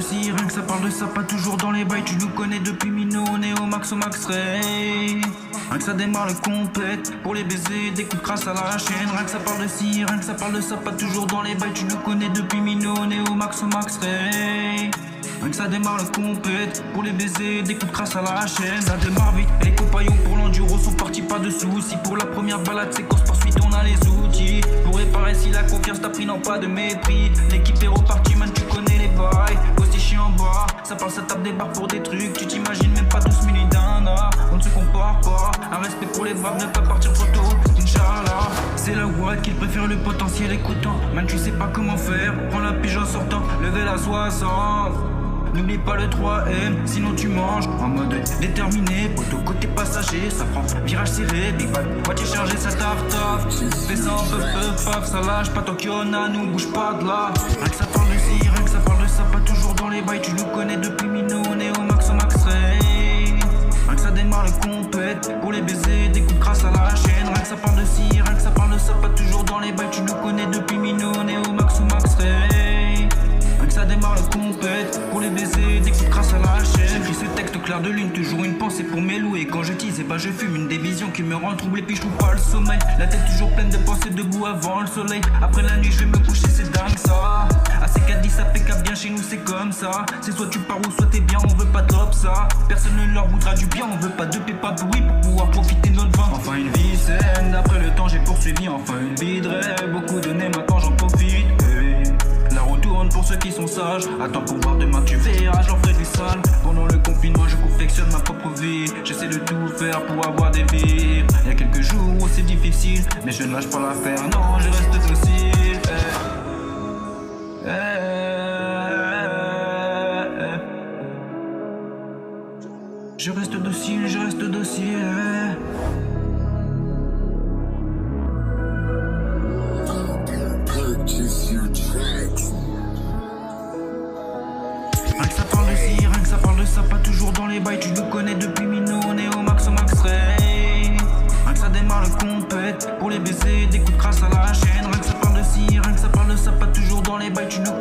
ci, rien que ça parle de ça, pas toujours dans les bails. Tu nous connais depuis Mino, Néo, Max au Max Ray. Rien que ça démarre le compète, pour les baisers, des coups de crasse à la chaîne. Rien que ça parle de ci, rien que ça parle de ça, pas toujours dans les bails. Tu nous connais depuis Mino, Néo, Max au Max Ray. Rien que ça démarre le compète, pour les baisers, des coups de crasse à la chaîne. Ça démarre vite, les compagnons pour l'enduro sont partis, pas de soucis. Pour la première balade, c'est course poursuite, on a les outils. Pour réparer si la confiance t'a pris, non pas de mépris. L'équipe est repartie, man, tu connais les bails. Aussi chien en bas, ça parle, ça tape des barres pour des trucs. Tu t'imagines même pas 12 minutes d'un an. On ne se compare pas, un respect pour les braves, ne pas partir trop tôt, Inch'Allah. C'est la Watt qu'il préfère le potentiel écoutant. Man, tu sais pas comment faire, prends la pige en sortant, level à 60. N'oublie pas le 3M, sinon tu manges. En mode déterminé, poteau côté passager, ça prend virage serré, big bag, voiture chargée, ça taf. Fais ça en peu, paf, ça lâche pas tant qu'il y en a, nous bouge pas de là. Rien que ça parle de ci, rien que ça parle de ça, pas toujours dans les bails. Tu nous connais depuis Mino, Néo, Max au Max Ray. Rien que ça démarre le compète, pour les baisers, des coups de crasse à la chaîne. Rien que ça parle de ci, rien que ça parle de ça, pas toujours dans les bails. Tu nous connais depuis Mino, Néo, Max au Max Ray. Rien que ça démarre le compète, pour les baisers, des coups de crasse à la chaîne. J'écris ce texte clair de lune, toujours une pensée pour mes loups. Et quand je tease, je fume une des visions qui me rend troublé, puis je trouve pas le sommeil. La tête toujours pleine de pensées, debout avant le soleil. Après la nuit, je vais me coucher, c'est dingue ça. À C4 ça fait qu'à bien chez nous, c'est comme ça. C'est soit tu pars ou soit t'es bien, on veut pas top ça. Personne ne leur voudra du bien, on veut pas de pépa bruit pour pouvoir profiter de notre vin. Enfin une vie saine, après le temps j'ai poursuivi. Enfin une vie de rêve, beaucoup donné, maintenant j'en profite. La roue tourne pour ceux qui sont sages. Attends pour voir demain, tu verras, j'en ferai du sale. Pendant le confinement, je confectionne ma propre vie. J'essaie de tout faire pour avoir des vies. Y'a quelques jours où c'est difficile, mais je ne lâche pas l'affaire, non, je reste docile. Je reste docile, je reste docile. Rien que ça parle de ci, rien que ça parle de ça, pas toujours dans les bails. Tu nous connais depuis Mino, Néo, Max au Max Ray. Rien que ça démarre le compète, pour les baisers, des coups de crasse à la chaîne. Rien que ça parle de ci, rien que ça parle de ça, pas toujours dans les bails. Tu nous